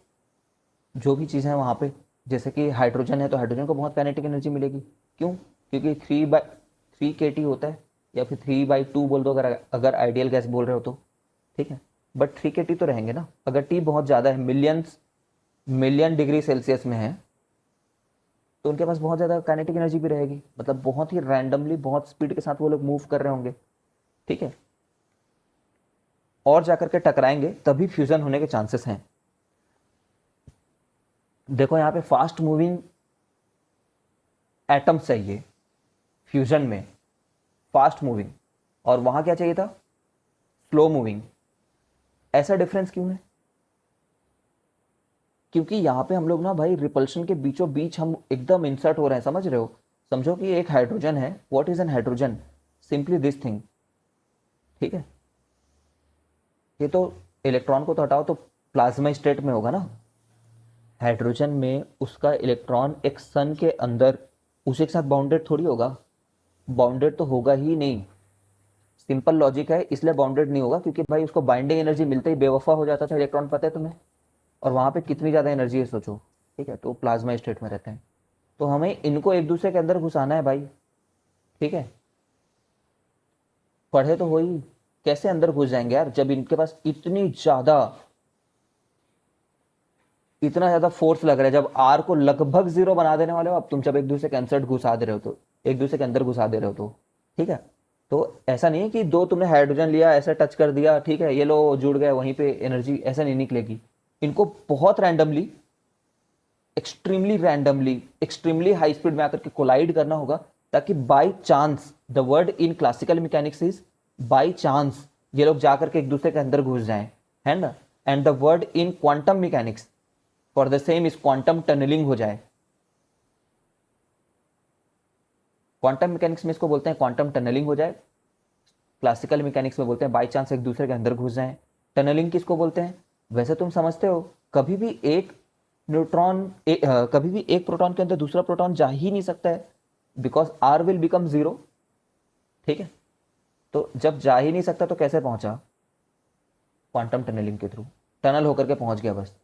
जो भी चीज़ है वहाँ पे। जैसे कि हाइड्रोजन है तो हाइड्रोजन को बहुत काइनेटिक एनर्जी मिलेगी। क्यों? क्योंकि 3/3 kT होता है, या फिर 3/2 बोल दो अगर अगर आइडियल गैस बोल रहे हो तो। ठीक है, बट 3 kT तो रहेंगे ना। अगर टी बहुत ज़्यादा है, मिलियन डिग्री सेल्सियस में है, तो उनके पास बहुत ज़्यादा काइनेटिक एनर्जी भी रहेगी, मतलब बहुत ही रैंडमली बहुत स्पीड के साथ वो लोग मूव कर रहे होंगे। ठीक है, और जाकर के टकराएंगे तभी फ्यूजन होने के चांसेस हैं। देखो यहाँ पे फास्ट मूविंग एटम चाहिए फ्यूजन में, फास्ट मूविंग, और वहां क्या चाहिए था, स्लो मूविंग। ऐसा डिफरेंस क्यों है? क्योंकि यहाँ पे हम लोग ना भाई रिपल्शन के बीचों बीच हम एकदम इंसर्ट हो रहे हैं, समझ रहे हो। समझो कि एक हाइड्रोजन है, what is an hydrogen, simply this thing. ठीक है, ये तो इलेक्ट्रॉन को तो हटाओ तो प्लाज्मा स्टेट में होगा ना। हाइड्रोजन में उसका इलेक्ट्रॉन एक सन के अंदर उसी के साथ बाउंडेड थोड़ी होगा, बाउंडेड तो होगा ही नहीं। सिंपल लॉजिक है, इसलिए बाउंडेड नहीं होगा क्योंकि भाई उसको बाइंडिंग एनर्जी मिलते ही बेवफा हो जाता था इलेक्ट्रॉन, पता है तुम्हें, और वहां पे कितनी ज़्यादा एनर्जी है सोचो। ठीक है, तो प्लाज्मा स्टेट में रहते हैं, तो हमें इनको एक दूसरे के अंदर घुसाना है भाई। ठीक है, पढ़े तो हो ही, कैसे अंदर घुस जाएंगे यार जब इनके पास इतना ज़्यादा फोर्स लग रहा है, जब आर को लगभग जीरो बना देने वाले हो अब तुम, जब एक दूसरे के अंदर घुसा दे रहे हो तो, एक दूसरे के अंदर घुसा दे रहे हो तो। ठीक है, तो ऐसा नहीं है कि दो तुमने हाइड्रोजन लिया ऐसे टच कर दिया, ठीक है, ये लो जुड़ गए वहीं पे एनर्जी, ऐसा नहीं निकलेगी। इनको बहुत रैंडमली, एक्सट्रीमली हाई स्पीड में आकर के कोलाइड करना होगा, ताकि by chance, the word in classical mechanics is by chance, ये लोग जाकर के एक दूसरे के अंदर घुस जाएं, है ना। And the word in quantum mechanics for the same is quantum tunnelling हो जाए। क्वांटम मैकेनिक्स में इसको बोलते हैं क्वांटम टनलिंग हो जाए, क्लासिकल मैकेनिक्स में बोलते हैं बाई चांस एक दूसरे के अंदर घुस जाए। टनलिंग किसको बोलते हैं? वैसे तुम समझते हो, कभी भी एक न्यूट्रॉन कभी भी एक प्रोटॉन के अंदर दूसरा प्रोटॉन जा ही नहीं सकता है, because R will become zero. ठीक है, तो जब जा ही नहीं सकता तो कैसे पहुंचा? क्वांटम टनलिंग के थ्रू, टनल होकर के पहुंच गया बस।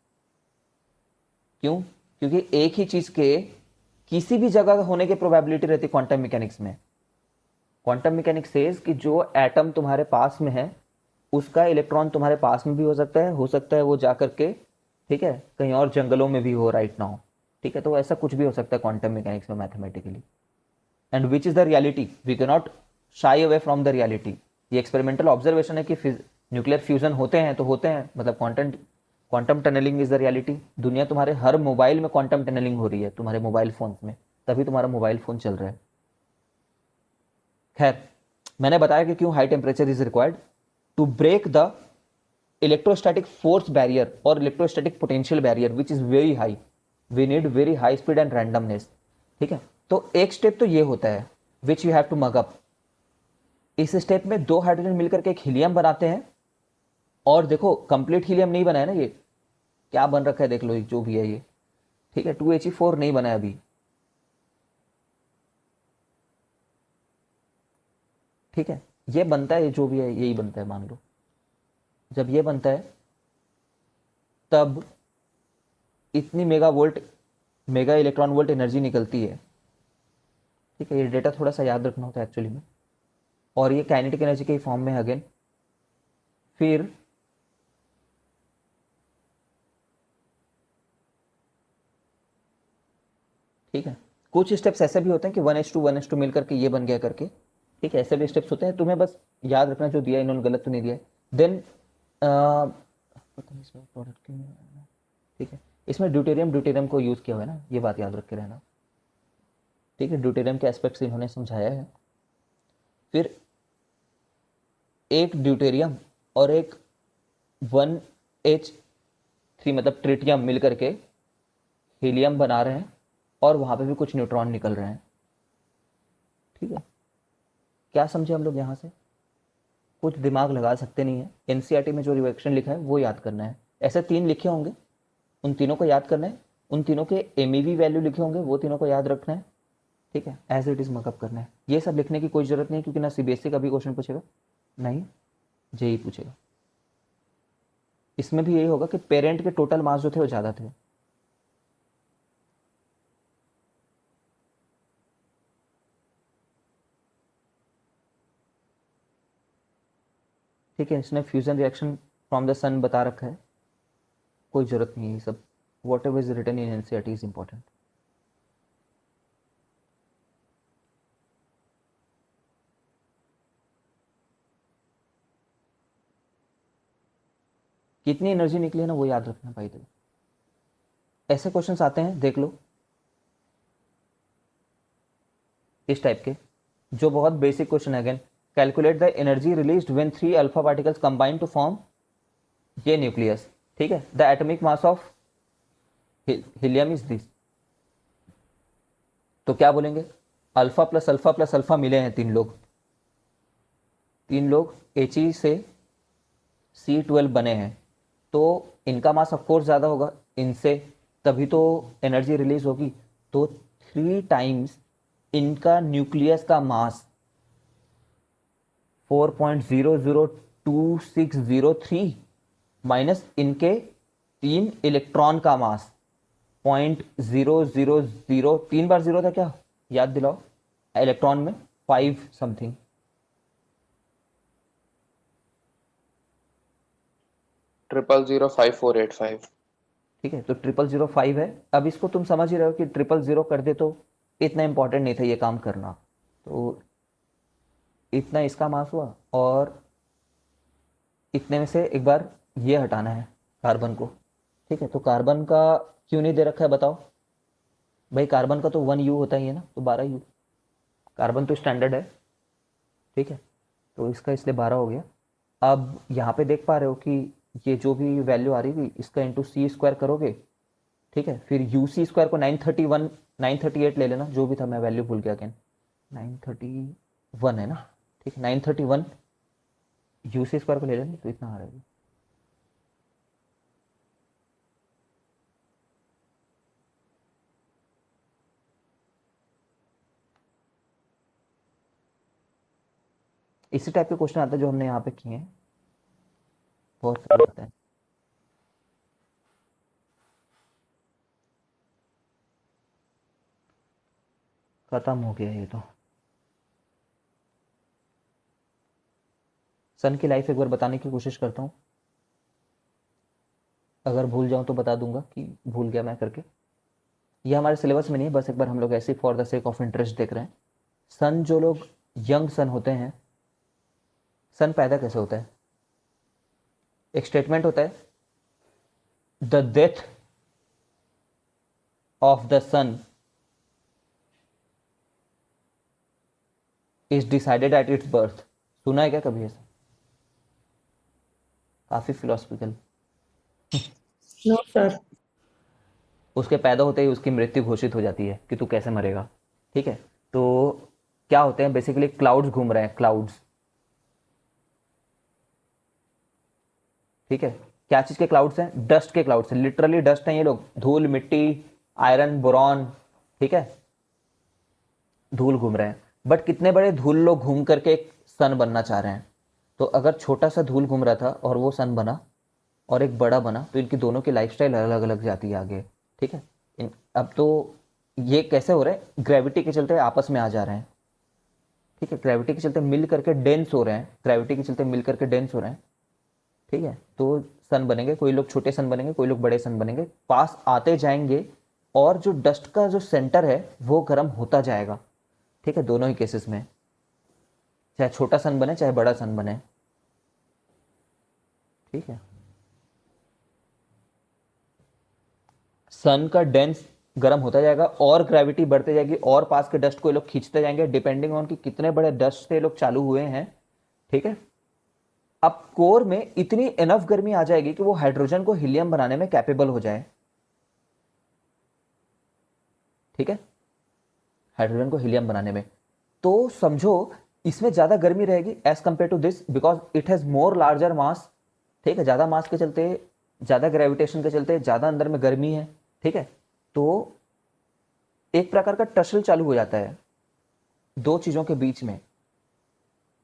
क्यों? क्योंकि एक ही चीज के किसी भी जगह होने की प्रोबेबिलिटी रहती है क्वांटम मैकेनिक्स में। क्वांटम मैकेनिक्स सेज कि जो एटम तुम्हारे पास में है उसका इलेक्ट्रॉन तुम्हारे पास में भी हो सकता है वो जा करके, ठीक है, कहीं और जंगलों में भी हो राइट नाउ। ठीक है, तो ऐसा कुछ भी हो सकता है क्वांटम मैकेनिक्स में mathematically, and which is the reality, we can not shy away from the reality. ये एक्सपेरिमेंटल ऑब्जर्वेशन है कि न्यूक्लियर फ्यूजन होते हैं तो होते हैं, मतलब quantum tunnelling is the reality. दुनिया तुम्हारे हर मोबाइल में क्वांटम टनलिंग हो रही है, तुम्हारे मोबाइल फोन में, तभी तुम्हारा मोबाइल फोन चल रहा है। खैर, मैंने बताया कि क्यों high temperature is required to break the electrostatic force barrier और electrostatic potential barrier which is very high. We need very high speed and randomness. ठीक है, तो एक स्टेप तो ये होता है which you have to mug up. इस स्टेप में दो हाइड्रोजन मिलकर के एक हीलियम बनाते हैं, और देखो कंप्लीट हीलियम नहीं बना है ना, ये क्या बन रखा है देख लो, जो भी है ये। ठीक है, 2He4 नहीं बना है अभी। ठीक है, ये बनता है, ये जो भी है यही बनता है मान लो। जब ये बनता है तब इतनी mega volt, mega electron volt energy निकलती है। ठीक है, ये डेटा थोड़ा सा याद रखना होता है एक्चुअली में, और ये काइनेटिक एनर्जी के फॉर्म में है अगेन। फिर ठीक है, कुछ स्टेप्स ऐसे भी होते हैं कि 1:1:2 मिल करके ये बन गया करके। ठीक है, ऐसे भी स्टेप्स होते हैं, तुम्हें बस याद रखना जो दिया इन्होंने गलत तो नहीं दिया है। देन पता नहीं इसमें प्रोडक्ट क्यों नहीं आया। ठीक है, इसमें ड्यूटेरियम को यूज़ किया हुआ है ना, ये बात याद रख के रहना। ठीक है, ड्यूटेरियम के एस्पेक्ट्स इन्होंने समझाया है। फिर एक ड्यूटेरियम और एक 1H3 मतलब ट्रिटियम मिल करके हीलियम बना रहे हैं, और वहाँ पे भी कुछ न्यूट्रॉन निकल रहे हैं। ठीक है, क्या समझे हम लोग यहाँ से? कुछ दिमाग लगा सकते नहीं है, एनसीईआरटी में जो रिएक्शन लिखा है वो याद करना है। ऐसे 3 लिखे होंगे, उन तीनों को याद करना है, उन तीनों के एमईवी वैल्यू लिखे होंगे, वो तीनों को याद रखना है। ठीक है, एज इट इज मकअप करना है। ये सब लिखने की कोई जरूरत नहीं, क्योंकि ना सीबीएसई का भी क्वेश्चन पूछेगा, नहीं जेई पूछेगा। इसमें भी यही होगा कि पेरेंट के टोटल मार्क्स जो थे वो ज़्यादा थे। ठीक है, इसने fusion reaction from the sun बता रखा है, कोई ज़रूरत नहीं है ये सब। Whatever is written in NCERT is important. कितनी एनर्जी निकली है ना वो याद रखना भाई। तो ऐसे क्वेश्चंस आते हैं देख लो इस टाइप के, जो बहुत बेसिक क्वेश्चन है। Again, calculate the energy released when 3 alpha particles combine to form ये न्यूक्लियस। ठीक है, the atomic mass of helium is this. तो क्या बोलेंगे? Alpha plus alpha plus alpha मिले हैं 3 लोग, 3 लोग He से C12 बने हैं, तो इनका मास ऑफकोर्स ज़्यादा होगा इनसे, तभी तो एनर्जी रिलीज होगी। तो 3 टाइम्स इनका न्यूक्लियस का मास 4.002603 माइनस इनके 3 इलेक्ट्रॉन का मास 0.000, 3 बार 0 था क्या, याद दिलाओ? इलेक्ट्रॉन में 5 समथिंग। ट्रिपल 05485। ठीक है, तो 0005 है। अब इसको तुम समझ ही रहे हो कि 000 कर दे तो इतना इंपॉर्टेंट नहीं था ये काम करना। तो इतना इसका मास हुआ, और इतने में से एक बार ये हटाना है कार्बन को। ठीक है, तो कार्बन का क्यों नहीं दे रखा है बताओ भाई? कार्बन का तो 1U होता ही है ना, तो 12U। कार्बन तो स्टैंडर्ड है। ठीक है, तो इसका इसलिए 12 हो गया। अब यहाँ पे देख पा रहे हो कि ये जो भी वैल्यू आ रही थी इसका इंटू सी स्क्वायर करोगे। ठीक है, फिर यू सी स्क्वायर को 931 938 ले लेना, जो भी था मैं वैल्यू भूल गया अगेन। 931 है ना? ठीक है, 931 यू सी स्क्वायर को ले लेना, तो इतना आ रहा है। इसी टाइप के क्वेश्चन आते हैं जो हमने यहाँ पे किए हैं, बहुत सरल होता है। खत्म हो गया ये तो। सन की लाइफ एक बार बताने की कोशिश करता हूँ, अगर भूल जाऊँ तो बता दूंगा कि भूल गया मैं करके। ये हमारे सिलेबस में नहीं है, बस एक बार हम लोग ऐसे for the sake of interest देख रहे हैं। सन जो लोग यंग सन होते हैं, सन पैदा कैसे होता है? एक स्टेटमेंट होता है, the death of the sun is decided at its birth. सुना है क्या कभी ऐसा? काफी फिलोसफिकल। No sir. उसके पैदा होते ही उसकी मृत्यु घोषित हो जाती है कि तू कैसे मरेगा। ठीक है, तो क्या होते हैं बेसिकली, क्लाउड्स घूम रहे हैं, क्लाउड्स। ठीक है, क्या चीज के क्लाउड्स हैं? डस्ट के क्लाउड्स हैं, लिटरली डस्ट हैं ये लोग, धूल मिट्टी आयरन बोरॉन। ठीक है, धूल घूम रहे हैं, बट कितने बड़े धूल लोग घूम करके एक सन बनना चाह रहे हैं। तो अगर छोटा सा धूल घूम रहा था और वो सन बना और एक बड़ा बना, तो इनकी दोनों की लाइफस्टाइल अलग अलग जाती है आगे। ठीक है, अब तो ये कैसे हो रहा है? ग्रेविटी के चलते आपस में आ जा रहे हैं। ठीक है, ग्रेविटी के चलते मिल करके डेंस हो रहे हैं, ग्रेविटी के चलते मिल करके डेंस हो रहे हैं। ठीक है, तो सन बनेंगे, कोई लोग छोटे सन बनेंगे, कोई लोग बड़े सन बनेंगे, पास आते जाएंगे, और जो डस्ट का जो सेंटर है वो गर्म होता जाएगा। ठीक है, दोनों ही केसेस में, चाहे छोटा सन बने चाहे बड़ा सन बने। ठीक है, सन का डेंस गर्म होता जाएगा और ग्रेविटी बढ़ते जाएगी और पास के डस्ट को ये लोग खींचते जाएंगे, डिपेंडिंग ऑन कि कितने बड़े डस्ट से ये लोग चालू हुए हैं। ठीक है, अब कोर में इतनी एनफ गर्मी आ जाएगी कि वो हाइड्रोजन को हीलियम बनाने में कैपेबल हो जाए। ठीक है, हाइड्रोजन को हीलियम बनाने में, तो समझो इसमें ज्यादा गर्मी रहेगी as compare to this, because it has more larger mass. ठीक है, ज्यादा मास के चलते, ज्यादा ग्रेविटेशन के चलते ज्यादा अंदर में गर्मी है। ठीक है, तो एक प्रकार का टसल चालू हो जाता है दो चीजों के बीच में,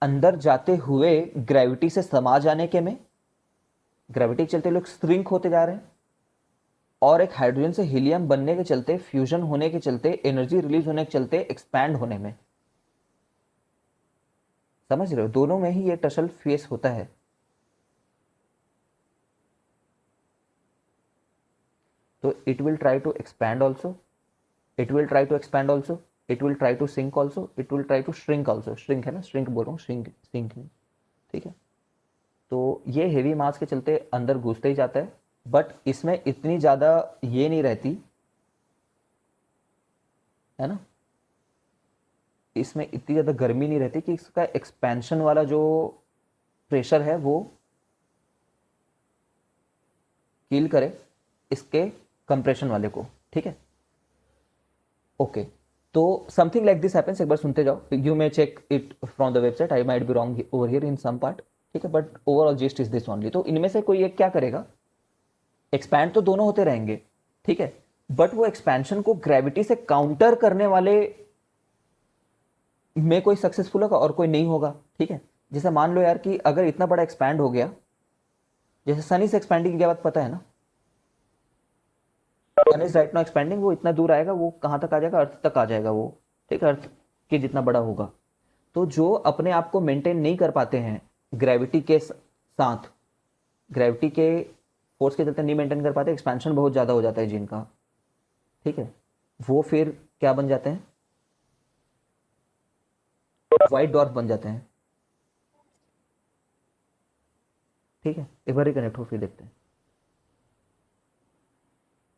अंदर जाते हुए ग्रेविटी से समा जाने के में, ग्रेविटी के चलते लोग श्रिंक होते जा रहे हैं, और एक हाइड्रोजन से हीलियम बनने के चलते, फ्यूजन होने के चलते, एनर्जी रिलीज होने के चलते एक्सपैंड होने में। समझ रहे हो, दोनों में ही ये टसल फेस होता है। तो it will try to expand also, it will try to expand also, it will try to sink also, it will try to shrink also. Shrink है ना, श्रिंक बोल रहा हूँ, श्रिंक सिंक नहीं। ठीक है, तो ये हेवी मास के चलते अंदर घुसते ही जाता है, बट इसमें इतनी ज़्यादा ये नहीं रहती है ना, इसमें इतनी ज़्यादा गर्मी नहीं रहती कि इसका एक्सपेंशन वाला जो प्रेशर है वो किल करे इसके कंप्रेशन वाले को। ठीक है, ओके, तो समथिंग लाइक दिस हैपेंस। एक बार सुनते जाओ, you may check it from the website, I might be wrong over here in some part. ठीक है, but overall gist is this only. तो इनमें से कोई एक क्या करेगा, एक्सपैंड तो दोनों होते रहेंगे। ठीक है, बट वो एक्सपेंशन को ग्रेविटी से काउंटर करने वाले में कोई सक्सेसफुल होगा और कोई नहीं होगा। ठीक है, जैसे मान लो यार कि अगर इतना बड़ा एक्सपैंड हो गया, जैसे सन इज एक्सपैंडिंग की क्या बात पता है ना, सन इज राइट नाउ एक्सपैंडिंग, वो इतना दूर आएगा, वो कहां तक आ जाएगा, अर्थ तक आ जाएगा वो। ठीक है, अर्थ के जितना बड़ा होगा। तो जो अपने आप को मेंटेन नहीं कर पाते हैं ग्रेविटी के साथ, ग्रेविटी के फोर्स के चलते नहीं मेंटेन कर पाते, एक्सपेंशन बहुत ज़्यादा हो जाता है जिनका, ठीक है, वो फिर क्या बन जाते हैं, व्हाइट डॉर्फ बन जाते हैं। ठीक है, एक बार रिकनेक्ट हो फिर देखते हैं।